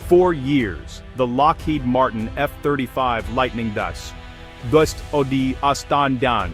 4 years, the Lockheed Martin F-35 Lightning II, Gust Odi Astandan,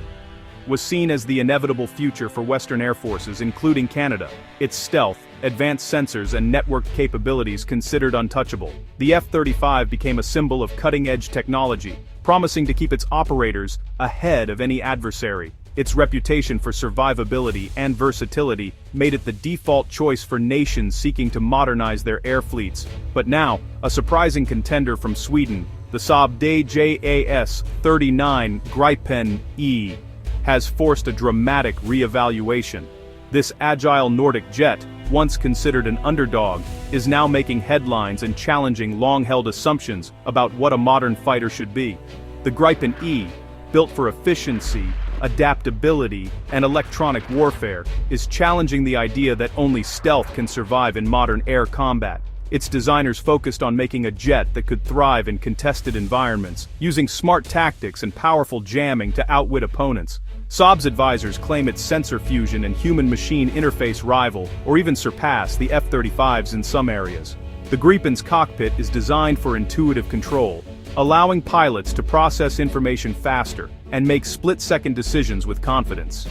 was seen as the inevitable future for Western air forces, including Canada. Its stealth, advanced sensors and networked capabilities considered untouchable. The F-35 became a symbol of cutting-edge technology, promising to keep its operators ahead of any adversary. Its reputation for survivability and versatility made it the default choice for nations seeking to modernize their air fleets. But now, a surprising contender from Sweden, the Saab Jas 39 Gripen E, has forced a dramatic re-evaluation. This agile Nordic jet, once considered an underdog, is now making headlines and challenging long-held assumptions about what a modern fighter should be. The Gripen E, built for efficiency, adaptability, and electronic warfare, is challenging the idea that only stealth can survive in modern air combat. Its designers focused on making a jet that could thrive in contested environments, using smart tactics and powerful jamming to outwit opponents. Saab's advisors claim its sensor fusion and human-machine interface rival, or even surpass, the F-35s in some areas. The Gripen's cockpit is designed for intuitive control, allowing pilots to process information faster and make split-second decisions with confidence.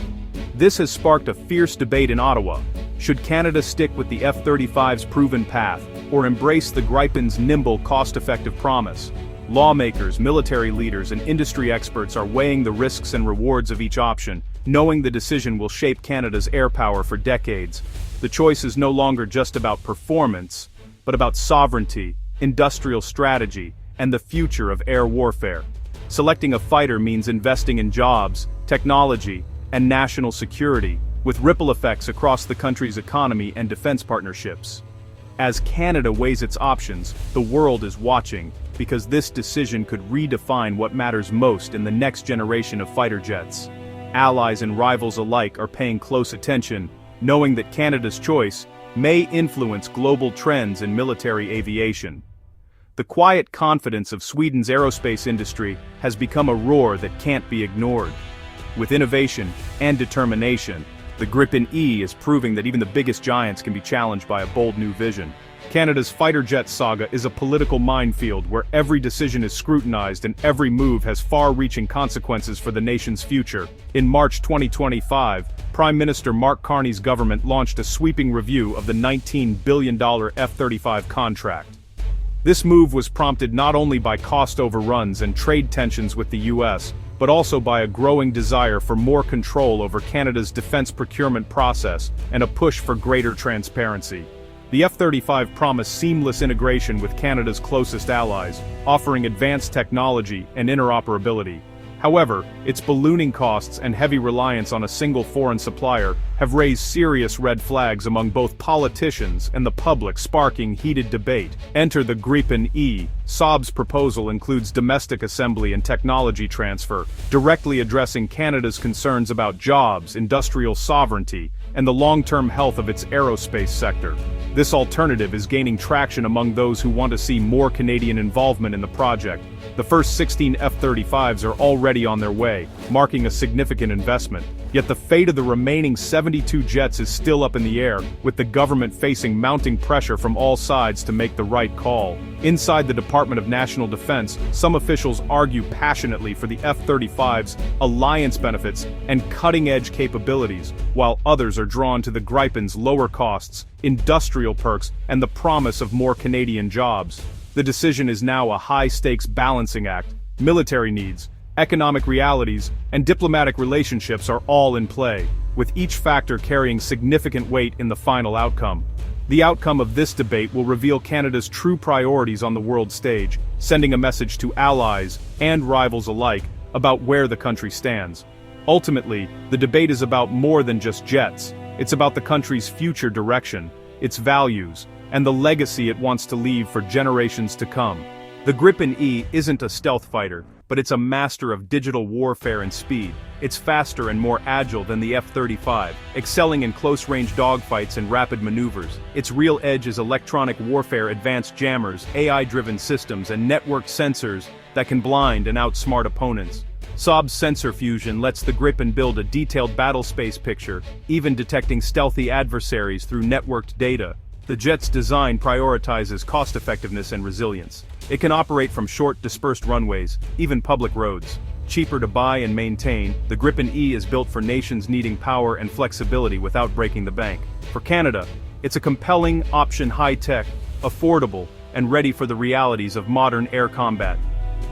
This has sparked a fierce debate in Ottawa. Should Canada stick with the F-35's proven path, or embrace the Gripen's nimble, cost-effective promise? Lawmakers, military leaders, and industry experts are weighing the risks and rewards of each option, knowing the decision will shape Canada's air power for decades. The choice is no longer just about performance, but about sovereignty, industrial strategy, and the future of air warfare. Selecting a fighter means investing in jobs, technology, and national security, with ripple effects across the country's economy and defense partnerships. As Canada weighs its options, the world is watching, because this decision could redefine what matters most in the next generation of fighter jets. Allies and rivals alike are paying close attention, knowing that Canada's choice may influence global trends in military aviation. The quiet confidence of Sweden's aerospace industry has become a roar that can't be ignored. With innovation and determination, the Gripen E is proving that even the biggest giants can be challenged by a bold new vision. Canada's fighter jet saga is a political minefield where every decision is scrutinized and every move has far-reaching consequences for the nation's future. In March 2025, Prime Minister Mark Carney's government launched a sweeping review of the $19 billion F-35 contract. This move was prompted not only by cost overruns and trade tensions with the US, but also by a growing desire for more control over Canada's defense procurement process and a push for greater transparency. The F-35 promised seamless integration with Canada's closest allies, offering advanced technology and interoperability. However, its ballooning costs and heavy reliance on a single foreign supplier have raised serious red flags among both politicians and the public, sparking heated debate. Enter the Gripen E. Saab's proposal includes domestic assembly and technology transfer, directly addressing Canada's concerns about jobs, industrial sovereignty, and the long-term health of its aerospace sector. This alternative is gaining traction among those who want to see more Canadian involvement in the project. The first 16 F-35s are already on their way, marking a significant investment. Yet the fate of the remaining 72 jets is still up in the air, with the government facing mounting pressure from all sides to make the right call. Inside the Department of National Defense, some officials argue passionately for the F-35's alliance benefits and cutting-edge capabilities, while others are drawn to the Gripen's lower costs, industrial perks, and the promise of more Canadian jobs. The decision is now a high-stakes balancing act. Military needs, economic realities, and diplomatic relationships are all in play, with each factor carrying significant weight in the final outcome. The outcome of this debate will reveal Canada's true priorities on the world stage, sending a message to allies and rivals alike about where the country stands. Ultimately, the debate is about more than just jets. It's about the country's future direction, its values, and the legacy it wants to leave for generations to come. The Gripen E isn't a stealth fighter, but it's a master of digital warfare and speed. It's faster and more agile than the F-35, excelling in close-range dogfights and rapid maneuvers. Its real edge is electronic warfare, advanced jammers, AI-driven systems, and networked sensors that can blind and outsmart opponents. Saab's sensor fusion lets the Gripen build a detailed battlespace picture, even detecting stealthy adversaries through networked data. The jet's design prioritizes cost-effectiveness and resilience. It can operate from short, dispersed runways, even public roads. Cheaper to buy and maintain, the Gripen E is built for nations needing power and flexibility without breaking the bank. For Canada, it's a compelling option, high-tech, affordable, and ready for the realities of modern air combat.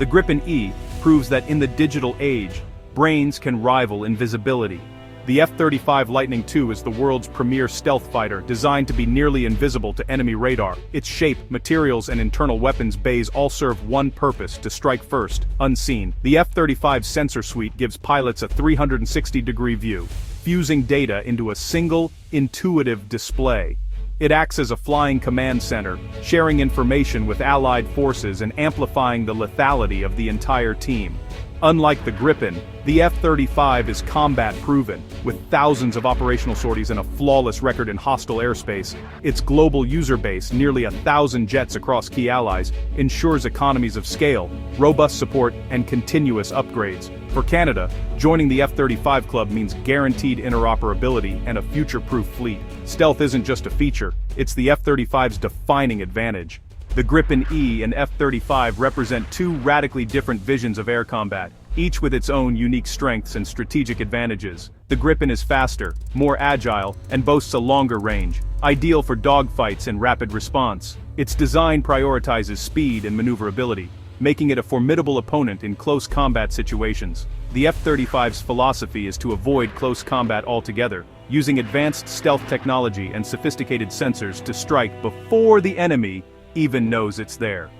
The Gripen E proves that in the digital age, brains can rival invisibility. The F-35 Lightning II is the world's premier stealth fighter, designed to be nearly invisible to enemy radar. Its shape, materials, and internal weapons bays all serve one purpose: to strike first, unseen. The F-35 sensor suite gives pilots a 360-degree view, fusing data into a single, intuitive display. It acts as a flying command center, sharing information with allied forces and amplifying the lethality of the entire team. Unlike the Gripen, the F-35 is combat-proven, with thousands of operational sorties and a flawless record in hostile airspace. Its global user base, nearly 1,000 jets across key allies, ensures economies of scale, robust support, and continuous upgrades. For Canada, joining the F-35 club means guaranteed interoperability and a future-proof fleet. Stealth isn't just a feature, it's the F-35's defining advantage. The Gripen E and F-35 represent two radically different visions of air combat, each with its own unique strengths and strategic advantages. The Gripen is faster, more agile, and boasts a longer range, ideal for dogfights and rapid response. Its design prioritizes speed and maneuverability, making it a formidable opponent in close combat situations. The F-35's philosophy is to avoid close combat altogether, using advanced stealth technology and sophisticated sensors to strike before the enemy even knows it's there.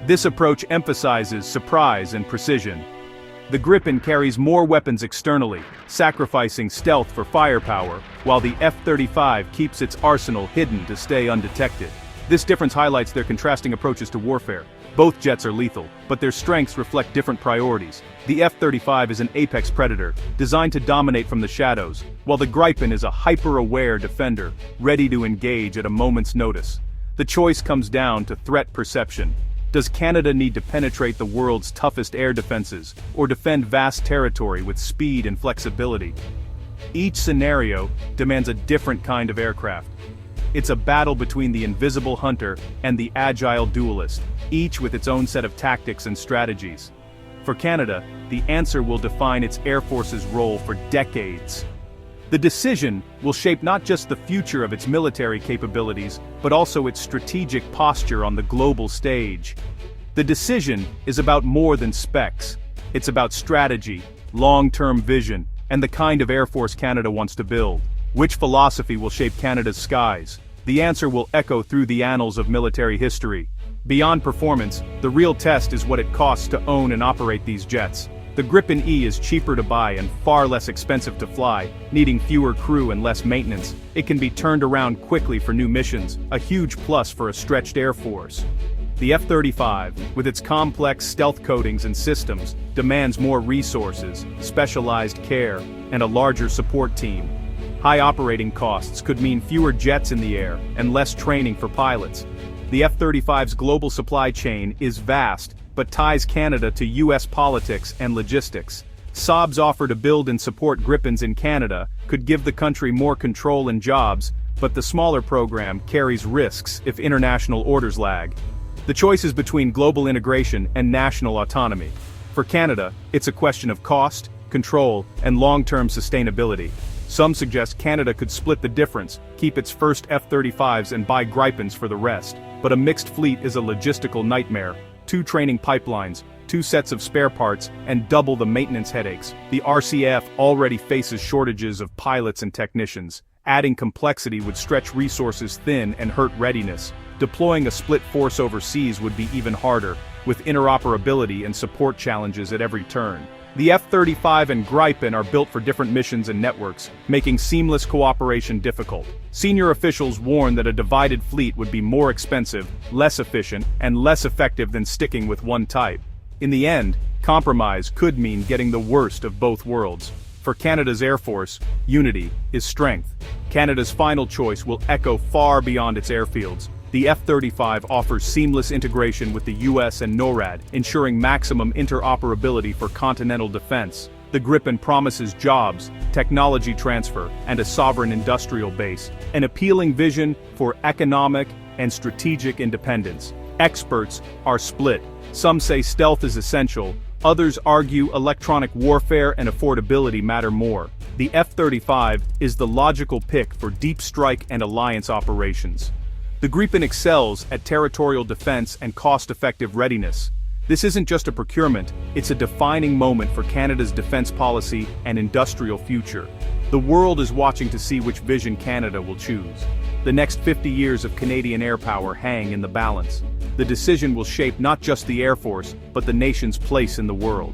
This approach emphasizes surprise and precision. The Gripen carries more weapons externally, sacrificing stealth for firepower, while the F-35 keeps its arsenal hidden to stay undetected. This difference highlights their contrasting approaches to warfare. Both jets are lethal, but their strengths reflect different priorities. The F-35 is an apex predator, designed to dominate from the shadows, while the Gripen is a hyper-aware defender, ready to engage at a moment's notice. The choice comes down to threat perception. Does Canada need to penetrate the world's toughest air defenses, or defend vast territory with speed and flexibility? Each scenario demands a different kind of aircraft. It's a battle between the invisible hunter and the agile duelist, each with its own set of tactics and strategies. For Canada, the answer will define its Air Force's role for decades. The decision will shape not just the future of its military capabilities, but also its strategic posture on the global stage. The decision is about more than specs. It's about strategy, long-term vision, and the kind of Air Force Canada wants to build. Which philosophy will shape Canada's skies? The answer will echo through the annals of military history. Beyond performance, the real test is what it costs to own and operate these jets. The Gripen E is cheaper to buy and far less expensive to fly, needing fewer crew and less maintenance. It can be turned around quickly for new missions, a huge plus for a stretched Air Force. The F-35, with its complex stealth coatings and systems, demands more resources, specialized care, and a larger support team. High operating costs could mean fewer jets in the air and less training for pilots. The F-35's global supply chain is vast, but ties Canada to US politics and logistics. Saab's offer to build and support Gripens in Canada could give the country more control and jobs, but the smaller program carries risks if international orders lag. The choice is between global integration and national autonomy. For Canada, it's a question of cost, control, and long-term sustainability. Some suggest Canada could split the difference, keep its first F-35s and buy Gripens for the rest. But a mixed fleet is a logistical nightmare. 2 training pipelines, 2 sets of spare parts, and double the maintenance headaches. The RCF already faces shortages of pilots and technicians. Adding complexity would stretch resources thin and hurt readiness. Deploying a split force overseas would be even harder, with interoperability and support challenges at every turn. The F-35 and Gripen are built for different missions and networks, making seamless cooperation difficult. Senior officials warn that a divided fleet would be more expensive, less efficient, and less effective than sticking with one type. In the end, compromise could mean getting the worst of both worlds. For Canada's Air Force, unity is strength. Canada's final choice will echo far beyond its airfields. The F-35 offers seamless integration with the US and NORAD, ensuring maximum interoperability for continental defense. The Gripen promises jobs, technology transfer, and a sovereign industrial base, an appealing vision for economic and strategic independence. Experts are split. Some say stealth is essential, others argue electronic warfare and affordability matter more. The F-35 is the logical pick for deep strike and alliance operations. The Gripen excels at territorial defense and cost-effective readiness. This isn't just a procurement, it's a defining moment for Canada's defense policy and industrial future. The world is watching to see which vision Canada will choose. The next 50 years of Canadian air power hang in the balance. The decision will shape not just the Air Force, but the nation's place in the world.